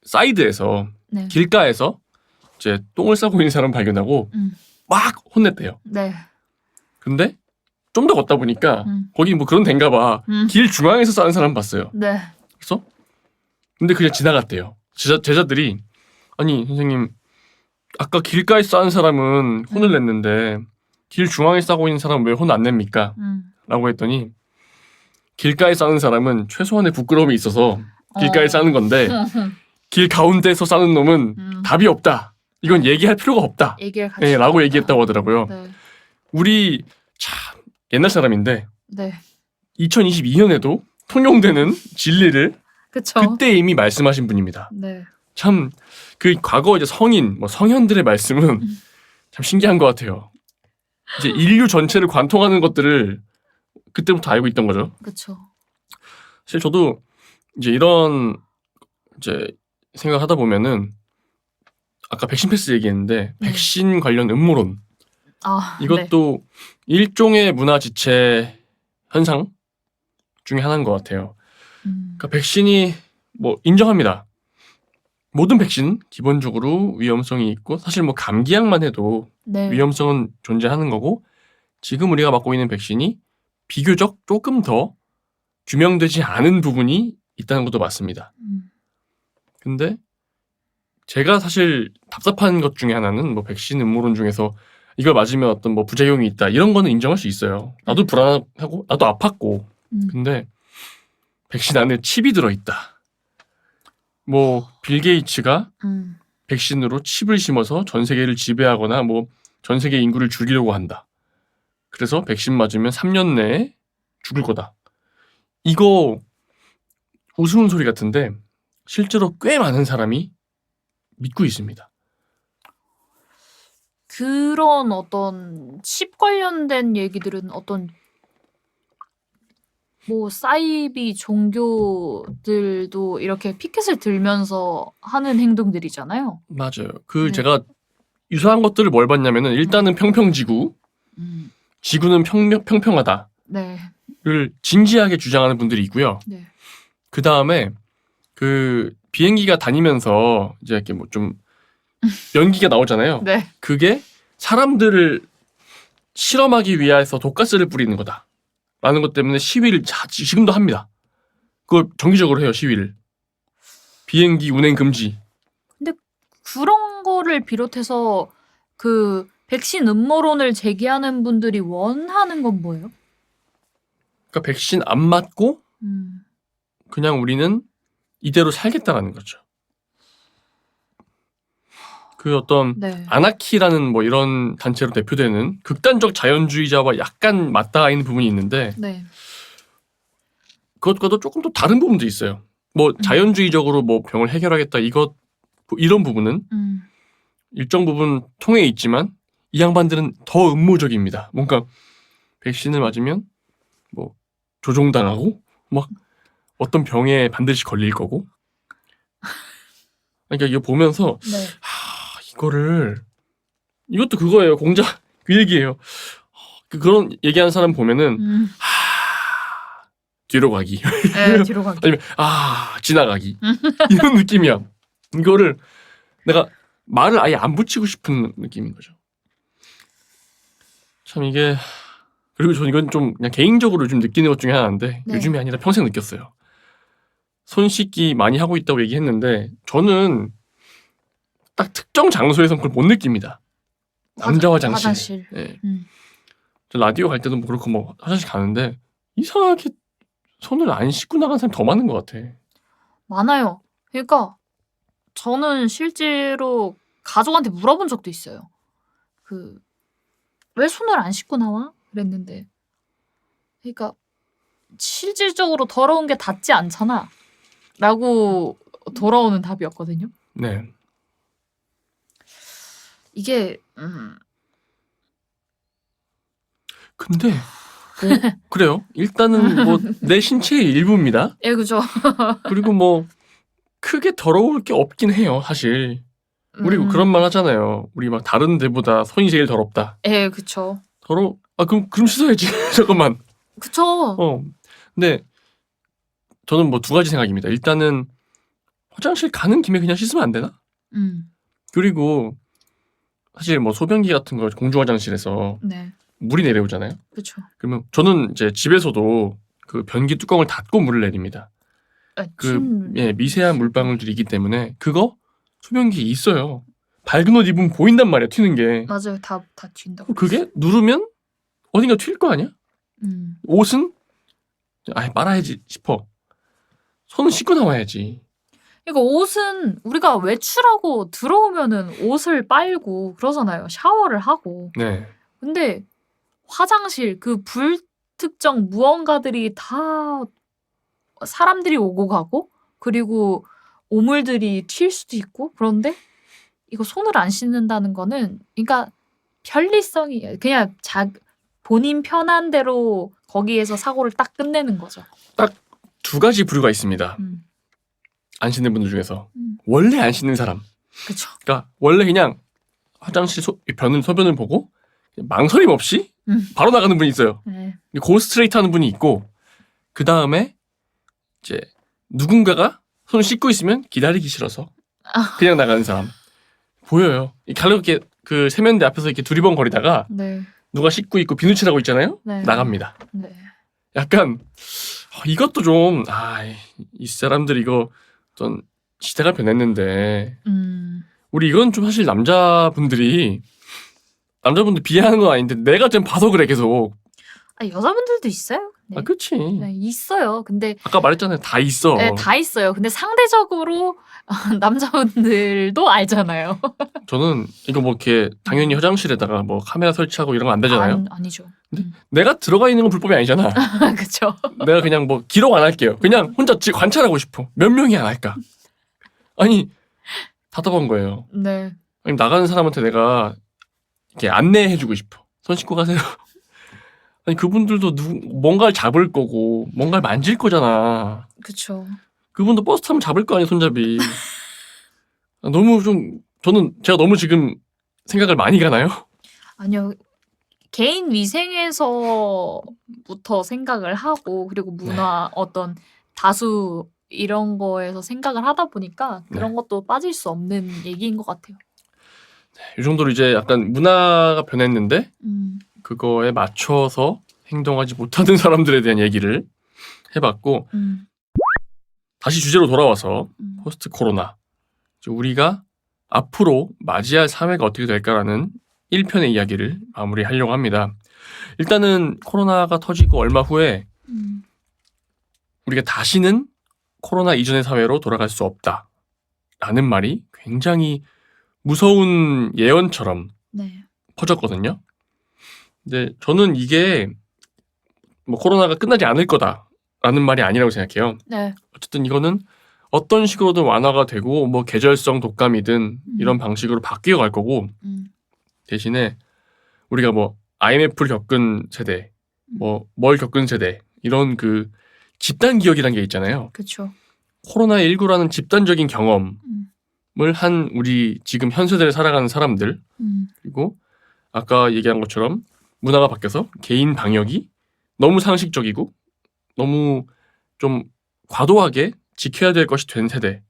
사이드에서 네. 길가에서 이제 똥을 싸고 있는 사람 발견하고 막 혼냈대요. 네. 근데 좀 더 걷다 보니까 거기 뭐 그런 데인가 봐. 길 중앙에서 싸는 사람 봤어요. 네. 그래서 근데 그냥 지나갔대요. 제자들이 아니 선생님 아까 길가에 싸는 사람은 혼을 냈는데 길 중앙에 싸고 있는 사람은 왜 혼 안 냅니까? 라고 했더니 길가에 싸는 사람은 최소한의 부끄러움이 있어서 길가에 싸는 건데 길 가운데서 싸는 놈은 답이 없다. 이건 얘기할 필요가 없다. 얘기를 같이 네, 라고 얘기했다고 하더라고요. 네. 우리 참 옛날 사람인데 네. 2022년에도 통용되는 진리를 그쵸. 그때 이미 말씀하신 분입니다. 네. 참 그 과거 이제 성인, 뭐 성현들의 말씀은 참 신기한 것 같아요. 이제 인류 전체를 관통하는 것들을 그때부터 알고 있던 거죠. 그쵸. 사실 저도 이제 이런 이제 생각하다 보면은 아까 백신 패스 얘기했는데 백신 관련 음모론 아, 이것도 일종의 문화 지체 현상 중에 하나인 것 같아요. 그러니까 백신이 뭐 인정합니다. 모든 백신 기본적으로 위험성이 있고 사실 뭐 감기약만 해도 네. 위험성은 존재하는 거고 지금 우리가 맞고 있는 백신이 비교적 조금 더 규명되지 않은 부분이 있다는 것도 맞습니다. 근데 제가 사실 답답한 것 중에 하나는 뭐 백신 음모론 중에서 이걸 맞으면 어떤 뭐 부작용이 있다 이런 거는 인정할 수 있어요. 나도 불안하고 나도 아팠고 근데 백신 안에 칩이 들어있다. 뭐 빌 게이츠가 백신으로 칩을 심어서 전 세계를 지배하거나 뭐 전 세계 인구를 죽이려고 한다. 그래서 백신 맞으면 3년 내에 죽을 거다. 이거 우스운 소리 같은데 실제로 꽤 많은 사람이 믿고 있습니다. 그런 어떤 칩 관련된 얘기들은 어떤 뭐 사이비 종교들도 이렇게 피켓을 들면서 하는 행동들이잖아요. 맞아요. 그 네. 제가 유사한 것들을 뭘 봤냐면은 일단은 평평지구, 지구는 평평하다를 네. 진지하게 주장하는 분들이 있고요. 네. 그 다음에 그 비행기가 다니면서 이제 이렇게 뭐 좀 연기가 나오잖아요. 네. 그게 사람들을 실험하기 위해서 독가스를 뿌리는 거다. 라는 것 때문에 시위를 지금도 합니다. 그걸 정기적으로 해요, 시위를. 비행기 운행 금지. 그런 거를 비롯해서 그 백신 음모론을 제기하는 분들이 원하는 건 뭐예요? 그러니까 백신 안 맞고 그냥 우리는 이대로 살겠다라는 거죠. 그 어떤 네. 아나키라는 뭐 이런 단체로 대표되는 극단적 자연주의자와 약간 맞닿아 있는 부분이 있는데 네. 그것과도 조금 더 다른 부분도 있어요. 뭐 자연주의적으로 뭐 병을 해결하겠다 이런 부분은 일정 부분 통해 있지만 이 양반들은 더 음모적입니다. 뭔가 백신을 맞으면 뭐 조종당하고 막 어떤 병에 반드시 걸릴 거고. 그러니까 이거 보면서 네. 이것도 그거예요. 공작 그 얘기예요. 그런 얘기하는 사람 보면은 뒤로 가기. 네, 뒤로 가기. 아니면 지나가기. 이런 느낌이야. 이거를 내가 말을 아예 안 붙이고 싶은 느낌인 거죠. 참 이게 그리고 저는 이건 좀 그냥 개인적으로 좀 느끼는 것 중에 하나인데 네. 요즘이 아니라 평생 느꼈어요. 손 씻기 많이 하고 있다고 얘기했는데 저는 딱 특정 장소에서는 그걸 못 느낍니다. 남자 화장실. 네. 저 라디오 갈 때도 뭐 그렇고 뭐 화장실 가는데 이상하게 손을 안 씻고 나간 사람이 더 많은 것 같아. 많아요. 그러니까 저는 실제로 가족한테 물어본 적도 있어요. 왜 손을 안 씻고 나와? 그랬는데 그러니까 실질적으로 더러운 게 닿지 않잖아. 라고 돌아오는 답이었거든요. 네. 이게 근데 그래요. 일단은 뭐 내 신체의 일부입니다. 예, 그죠. 그리고 뭐 크게 더러울 게 없긴 해요, 사실. 우리 그런 말 하잖아요. 우리 막 다른 데보다 손이 제일 더럽다. 예, 그쵸. 그럼 씻어야지. 잠깐만. 그쵸. 근데 저는 뭐 두 가지 생각입니다. 일단은 화장실 가는 김에 그냥 씻으면 안 되나? 음. 그리고 사실 뭐 소변기 같은 거 공중 화장실에서 네. 물이 내려오잖아요. 그렇죠. 그러면 저는 이제 집에서도 그 변기 뚜껑을 닫고 물을 내립니다. 미세한 물방울들이 있기 때문에 그거 소변기에 있어요. 밝은 옷 입으면 보인단 말이야, 튀는 게. 맞아요. 다 튄다고. 그게 누르면 어딘가 튈 거 아니야? 옷은 아예 빨아야지 싶어. 손은 씻고 나와야지. 그러니까 옷은 우리가 외출하고 들어오면은 옷을 빨고 그러잖아요. 샤워를 하고. 네. 근데 화장실 그 불특정 무언가들이 다 사람들이 오고 가고 그리고 오물들이 튈 수도 있고 그런데 이거 손을 안 씻는다는 거는 그러니까 편리성이 그냥 본인 편한 대로 거기에서 사고를 딱 끝내는 거죠. 딱 두 가지 부류가 있습니다. 안 씻는 분들 중에서 원래 안 씻는 사람. 그렇죠. 그러니까 원래 그냥 화장실 소변을 보고 망설임 없이 바로 나가는 분이 있어요. 네. 고 스트레이트 하는 분이 있고 그 다음에 이제 누군가가 손을 씻고 있으면 기다리기 싫어서 그냥 나가는 사람 보여요. 가볍게 그 세면대 앞에서 이렇게 두리번거리다가 네. 누가 씻고 있고 비누칠하고 있잖아요. 네. 나갑니다. 네. 약간 이것도 좀 이 사람들 이거 어떤 시대가 변했는데 우리 이건 좀 사실 남자분들 비하하는 건 아닌데 내가 좀 봐서 그래 계속. 여자분들도 있어요. 네. 그치. 네, 있어요. 근데 아까 말했잖아요. 다 있어. 네, 다 있어요. 근데 상대적으로 남자분들도 알잖아요. 저는 이거 뭐 이렇게 당연히 화장실에다가 뭐 카메라 설치하고 이런 거 안 되잖아요. 아니죠. 내가 들어가 있는 건 불법이 아니잖아. 그렇죠. 내가 그냥 뭐 기록 안 할게요. 그냥 혼자 관찰하고 싶어. 몇 명이 안 할까? 아니 답답한 거예요. 네. 아니 나가는 사람한테 내가 이렇게 안내해주고 싶어. 손 씻고 가세요. 아니 그분들도 뭔가를 잡을 거고 뭔가를 만질 거잖아. 그렇죠. 그분도 버스 타면 잡을 거 아니야 손잡이. 너무 좀 제가 너무 지금 생각을 많이 가나요? 아니요. 개인 위생에서부터 생각을 하고 그리고 문화 어떤 다수 이런 거에서 생각을 하다 보니까 그런 것도 빠질 수 없는 얘기인 것 같아요. 이 정도로 이제 약간 문화가 변했는데 그거에 맞춰서 행동하지 못하는 사람들에 대한 얘기를 해봤고 다시 주제로 돌아와서 포스트 코로나 우리가 앞으로 맞이할 사회가 어떻게 될까라는 1편의 이야기를 마무리하려고 합니다. 일단은 코로나가 터지고 얼마 후에 우리가 다시는 코로나 이전의 사회로 돌아갈 수 없다라는 말이 굉장히 무서운 예언처럼 퍼졌거든요. 근데 저는 이게 뭐 코로나가 끝나지 않을 거다라는 말이 아니라고 생각해요. 네. 어쨌든 이거는 어떤 식으로든 완화가 되고 뭐 계절성 독감이든 이런 방식으로 바뀌어 갈 거고 대신에 우리가 뭐 IMF를 겪은 세대, 뭐 뭘 겪은 세대 이런 그 집단 기억이라는 게 있잖아요. 그렇죠. 코로나19라는 집단적인 경험을 한 우리 지금 현 세대를 살아가는 사람들 그리고 아까 얘기한 것처럼 문화가 바뀌어서 개인 방역이 너무 상식적이고 너무 좀 과도하게 지켜야 될 것이 된 세대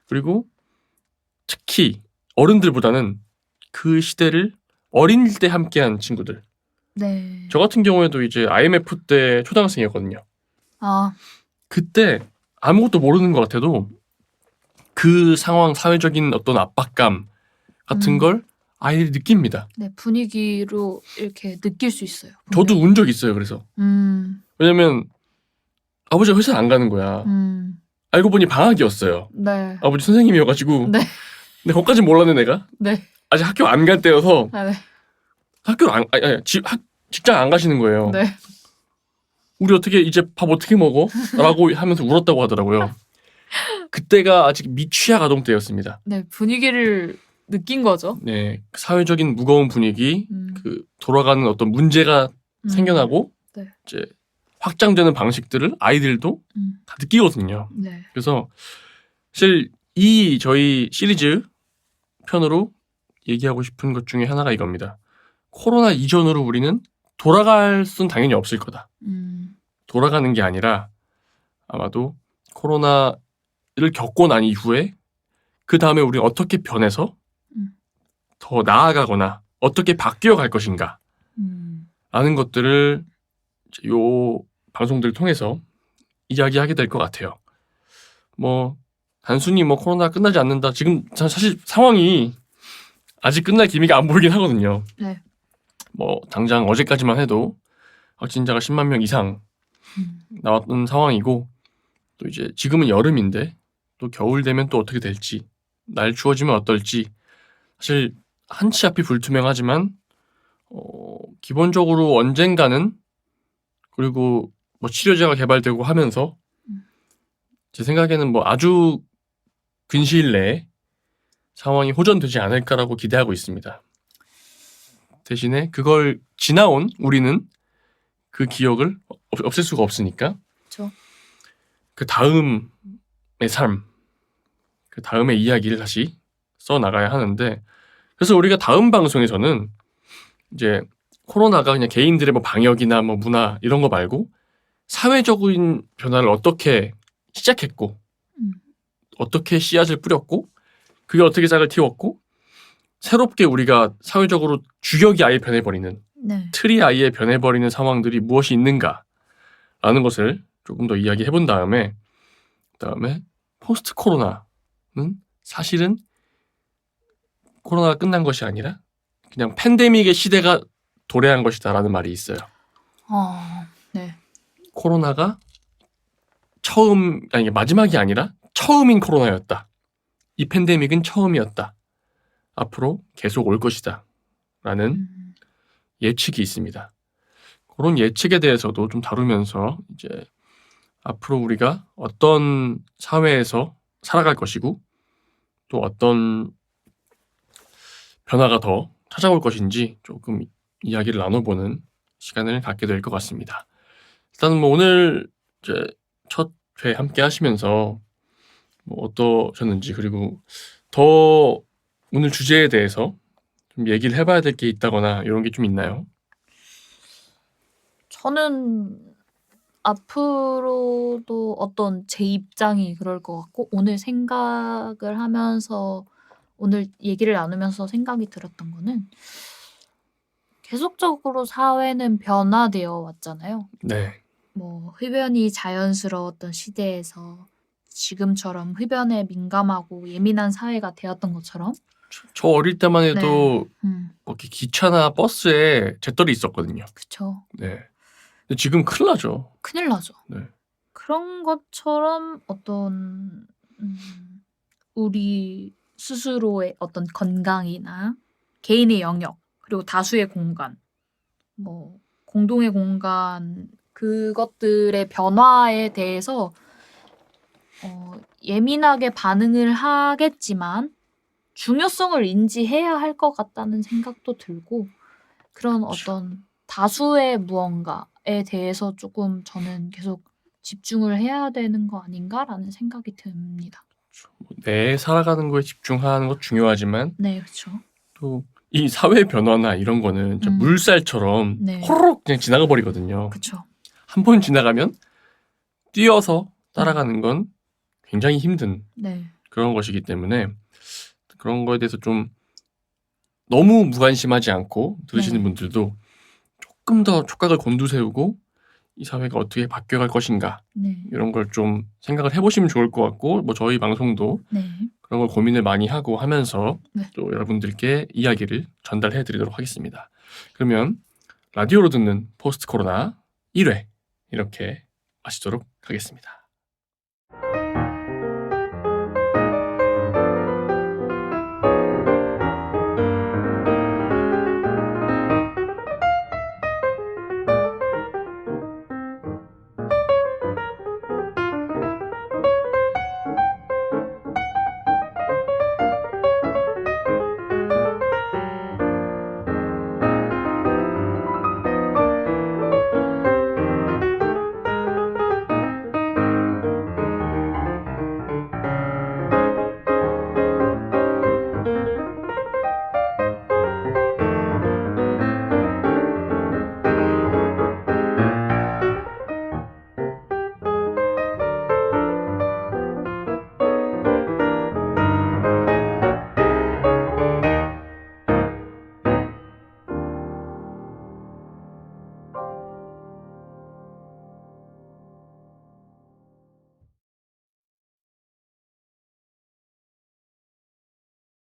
그리고 특히 어른들보다는 그 시대를 어린 때 함께한 친구들. 네. 저 같은 경우에도 이제 IMF 때 초등학생이었거든요. 그때 아무것도 모르는 것 같아도 그 상황 사회적인 어떤 압박감 같은 걸 아이들이 느낍니다. 네, 분위기로 이렇게 느낄 수 있어요. 저도 운 적 있어요. 그래서 왜냐면 아버지가 회사 안 가는 거야. 알고 보니 방학이었어요. 네. 아버지 선생님이어가지고. 네. 근데 거기까지 몰랐네 내가. 네. 아직 학교 안 갈 때여서 네. 학교를 직장 안 가시는 거예요. 네. 우리 어떻게 이제 밥 어떻게 먹어? 라고 하면서 울었다고 하더라고요. 그때가 아직 미취학 아동 때였습니다. 네, 분위기를 느낀 거죠. 네, 사회적인 무거운 분위기, 그 돌아가는 어떤 문제가 생겨나고 네. 이제 확장되는 방식들을 아이들도 다 느끼거든요. 네. 그래서 사실 이 저희 시리즈 편으로 얘기하고 싶은 것 중에 하나가 이겁니다. 코로나 이전으로 우리는 돌아갈 수는 당연히 없을 거다. 돌아가는 게 아니라 아마도 코로나를 겪고 난 이후에 그 다음에 우리 어떻게 변해서 더 나아가거나 어떻게 바뀌어 갈 것인가 라는 것들을 이제 요 방송들을 통해서 이야기하게 될 것 같아요. 뭐 단순히 뭐 코로나가 끝나지 않는다. 지금 사실 상황이 아직 끝날 기미가 안 보이긴 하거든요. 네. 뭐 당장 어제까지만 해도 확진자가 10만 명 이상 나왔던 상황이고, 또 이제 지금은 여름인데 또 겨울 되면 또 어떻게 될지, 날 추워지면 어떨지 사실 한치 앞이 불투명하지만 기본적으로 언젠가는, 그리고 뭐 치료제가 개발되고 하면서 제 생각에는 뭐 아주 근시일 내에 상황이 호전되지 않을까라고 기대하고 있습니다. 대신에 그걸 지나온 우리는 그 기억을 없앨 수가 없으니까 그렇죠. 그 다음의 삶, 그 다음의 이야기를 다시 써나가야 하는데, 그래서 우리가 다음 방송에서는 이제 코로나가 그냥 개인들의 뭐 방역이나 뭐 문화 이런 거 말고 사회적인 변화를 어떻게 시작했고 어떻게 씨앗을 뿌렸고 그게 어떻게 싹을 틔웠고 새롭게 우리가 사회적으로 주격이 아예 변해버리는, 네. 틀이 아예 변해버리는 상황들이 무엇이 있는가라는 것을 조금 더 이야기해본 다음에, 그다음에 포스트 코로나는 사실은 코로나가 끝난 것이 아니라 그냥 팬데믹의 시대가 도래한 것이다라는 말이 있어요. 네. 코로나가 마지막이 아니라 처음인 코로나였다. 이 팬데믹은 처음이었다. 앞으로 계속 올 것이다. 라는 예측이 있습니다. 그런 예측에 대해서도 좀 다루면서 이제 앞으로 우리가 어떤 사회에서 살아갈 것이고 또 어떤 변화가 더 찾아올 것인지 조금 이야기를 나눠보는 시간을 갖게 될 것 같습니다. 일단 뭐 오늘 이제 첫 회 함께 하시면서 뭐 어떠셨는지, 그리고 더 오늘 주제에 대해서 좀 얘기를 해봐야 될 게 있다거나 이런 게 좀 있나요? 저는 앞으로도 어떤 제 입장이 그럴 것 같고, 오늘 생각을 하면서 오늘 얘기를 나누면서 생각이 들었던 거는, 계속적으로 사회는 변화되어 왔잖아요. 네. 뭐 흡연이 자연스러웠던 시대에서 지금처럼 흡연에 민감하고 예민한 사회가 되었던 것처럼. 저 어릴 때만 해도 네. 뭐 이렇게 기차나 버스에 재떨이 있었거든요. 그쵸. 네. 근데 지금 큰일 나죠. 큰일 나죠. 네. 그런 것처럼 어떤 우리 스스로의 어떤 건강이나 개인의 영역, 그리고 다수의 공간, 뭐 공동의 공간, 그것들의 변화에 대해서 예민하게 반응을 하겠지만 중요성을 인지해야 할 것 같다는 생각도 들고, 그런 어떤 다수의 무언가에 대해서 조금 저는 계속 집중을 해야 되는 거 아닌가라는 생각이 듭니다. 내 살아가는 거에 집중하는 것 중요하지만 네, 그렇죠. 또 이 사회 변화나 이런 거는 진짜 물살처럼 네. 호로록 그냥 지나가 버리거든요. 그렇죠. 한 번 지나가면 뛰어서 따라가는 건 굉장히 힘든 네. 그런 것이기 때문에 그런 거에 대해서 좀 너무 무관심하지 않고 들으시는 네. 분들도 조금 더 촉각을 곤두세우고 이 사회가 어떻게 바뀌어갈 것인가 네. 이런 걸 좀 생각을 해보시면 좋을 것 같고, 뭐 저희 방송도 네. 그런 걸 고민을 많이 하고 하면서 네. 또 여러분들께 이야기를 전달해 드리도록 하겠습니다. 그러면 라디오로 듣는 포스트 코로나 1회 이렇게 마치도록 하겠습니다.